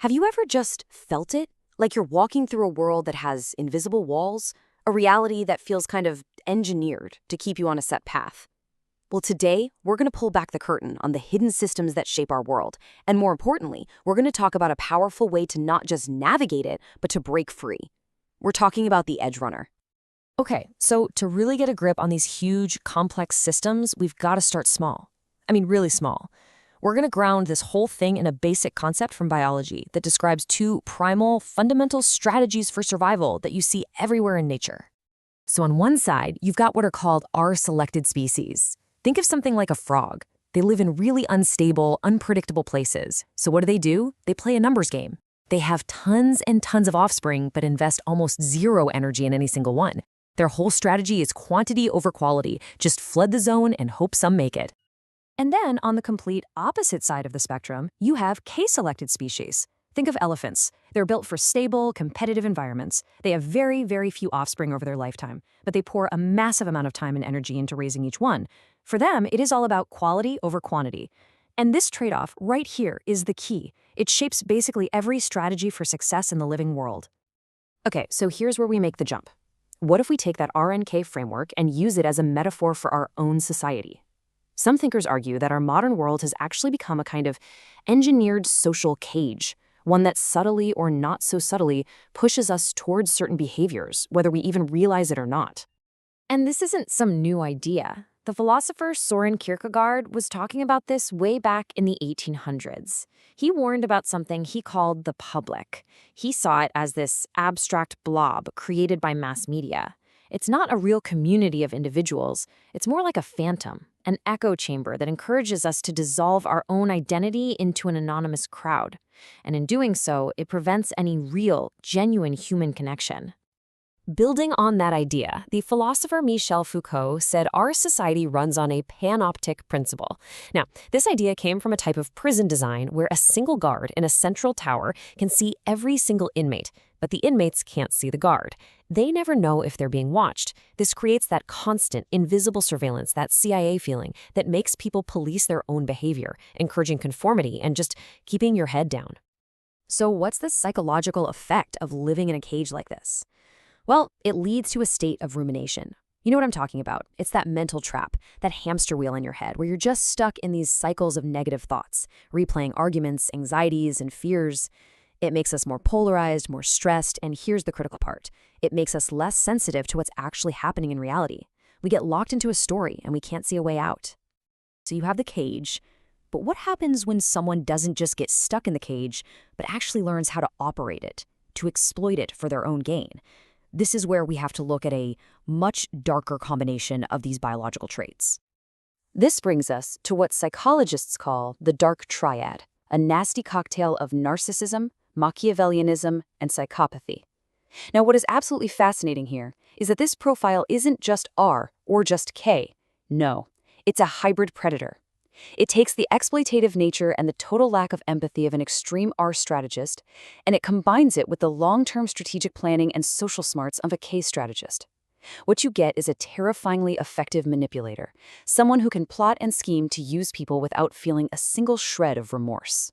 Have you ever just felt it? Like you're walking through a world that has invisible walls, a reality that feels kind of engineered to keep you on a set path? Well, today, we're going to pull back the curtain on the hidden systems that shape our world. And more importantly, we're going to talk about a powerful way to not just navigate it, but to break free. We're talking about the edge runner. Okay, so to really get a grip on these huge, complex systems, we've got to start small. I mean, really small. We're going to ground this whole thing in a basic concept from biology that describes two primal, fundamental strategies for survival that you see everywhere in nature. So on one side, you've got what are called R-selected species. Think of something like a frog. They live in really unstable, unpredictable places. So what do? They play a numbers game. They have tons and tons of offspring, but invest almost zero energy in any single one. Their whole strategy is quantity over quality. Just flood the zone and hope some make it. And then, on the complete opposite side of the spectrum, you have K-selected species. Think of elephants. They're built for stable, competitive environments. They have very, very few offspring over their lifetime, but they pour a massive amount of time and energy into raising each one. For them, it is all about quality over quantity. And this trade-off right here is the key. It shapes basically every strategy for success in the living world. Okay, so here's where we make the jump. What if we take that R&K framework and use it as a metaphor for our own society? Some thinkers argue that our modern world has actually become a kind of engineered social cage, one that subtly or not so subtly pushes us towards certain behaviors, whether we even realize it or not. And this isn't some new idea. The philosopher Soren Kierkegaard was talking about this way back in the 1800s. He warned about something he called the public. He saw it as this abstract blob created by mass media. It's not a real community of individuals. It's more like a phantom, an echo chamber that encourages us to dissolve our own identity into an anonymous crowd. And in doing so, it prevents any real, genuine human connection. Building on that idea, the philosopher Michel Foucault said our society runs on a panoptic principle. Now, this idea came from a type of prison design where a single guard in a central tower can see every single inmate, but the inmates can't see the guard. They never know if they're being watched. This creates that constant, invisible surveillance, that CIA feeling that makes people police their own behavior, encouraging conformity and just keeping your head down. So what's the psychological effect of living in a cage like this? Well, it leads to a state of rumination. You know what I'm talking about. It's that mental trap, that hamster wheel in your head where you're just stuck in these cycles of negative thoughts, replaying arguments, anxieties, and fears. It makes us more polarized, more stressed, and here's the critical part. It makes us less sensitive to what's actually happening in reality. We get locked into a story and we can't see a way out. So you have the cage, but what happens when someone doesn't just get stuck in the cage, but actually learns how to operate it, to exploit it for their own gain? This is where we have to look at a much darker combination of these biological traits. This brings us to what psychologists call the dark triad, a nasty cocktail of narcissism, Machiavellianism, and psychopathy. Now, what is absolutely fascinating here is that this profile isn't just R or just K. No, it's a hybrid predator. It takes the exploitative nature and the total lack of empathy of an extreme R strategist, and it combines it with the long-term strategic planning and social smarts of a K strategist. What you get is a terrifyingly effective manipulator, someone who can plot and scheme to use people without feeling a single shred of remorse.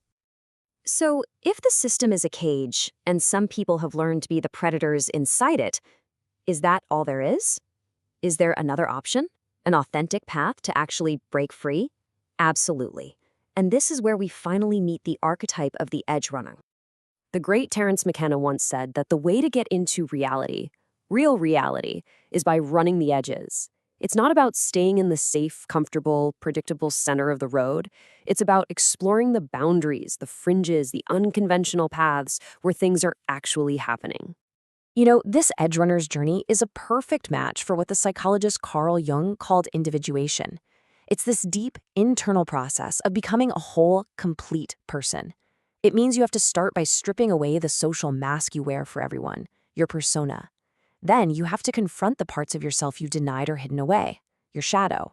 So, if the system is a cage, and some people have learned to be the predators inside it, is that all there is? Is there another option? An authentic path to actually break free? Absolutely. And this is where we finally meet the archetype of the edge runner. The great Terence McKenna once said that the way to get into reality, real reality, is by running the edges. It's not about staying in the safe, comfortable, predictable center of the road. It's about exploring the boundaries, the fringes, the unconventional paths where things are actually happening. You know, this edge runner's journey is a perfect match for what the psychologist Carl Jung called individuation. It's this deep, internal process of becoming a whole, complete person. It means you have to start by stripping away the social mask you wear for everyone, your persona. Then you have to confront the parts of yourself you denied or hidden away, your shadow.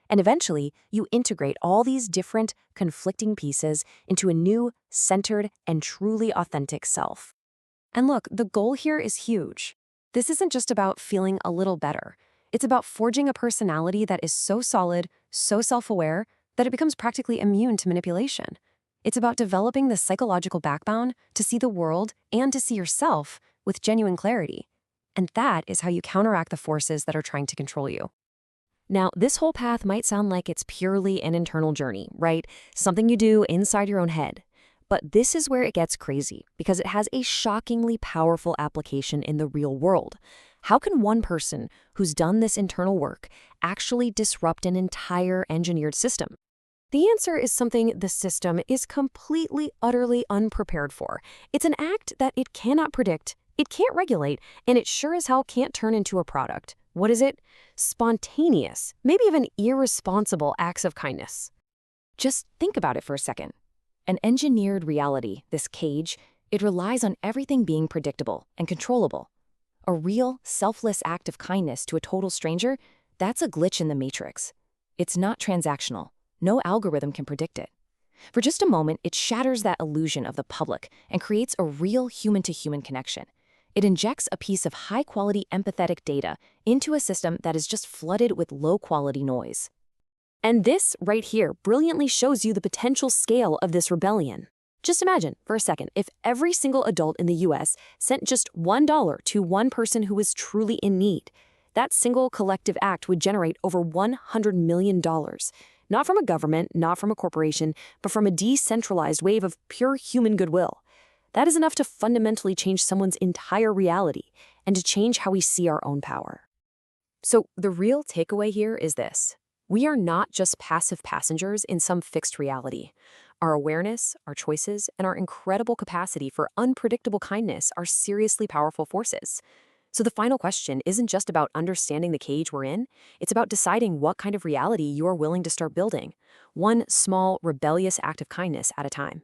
And eventually, you integrate all these different, conflicting pieces into a new, centered, and truly authentic self. And look, the goal here is huge. This isn't just about feeling a little better. It's about forging a personality that is so solid, so self-aware, that it becomes practically immune to manipulation. It's about developing the psychological backbone to see the world and to see yourself with genuine clarity. And that is how you counteract the forces that are trying to control you. Now, this whole path might sound like it's purely an internal journey, right? Something you do inside your own head. But this is where it gets crazy, because it has a shockingly powerful application in the real world. How can one person who's done this internal work actually disrupt an entire engineered system? The answer is something the system is completely, utterly unprepared for. It's an act that it cannot predict, it can't regulate, and it sure as hell can't turn into a product. What is it? Spontaneous, maybe even irresponsible acts of kindness. Just think about it for a second. An engineered reality, this cage, it relies on everything being predictable and controllable. A real, selfless act of kindness to a total stranger, that's a glitch in the matrix. It's not transactional. No algorithm can predict it. For just a moment, it shatters that illusion of the public and creates a real human-to-human connection. It injects a piece of high-quality empathetic data into a system that is just flooded with low-quality noise. And this right here brilliantly shows you the potential scale of this rebellion. Just imagine, for a second, if every single adult in the US sent just $1 to one person who is truly in need. That single collective act would generate over $100 million. Not from a government, not from a corporation, but from a decentralized wave of pure human goodwill. That is enough to fundamentally change someone's entire reality and to change how we see our own power. So the real takeaway here is this. We are not just passive passengers in some fixed reality. Our awareness, our choices, and our incredible capacity for unpredictable kindness are seriously powerful forces. So the final question isn't just about understanding the cage we're in, it's about deciding what kind of reality you are willing to start building, one small, rebellious act of kindness at a time.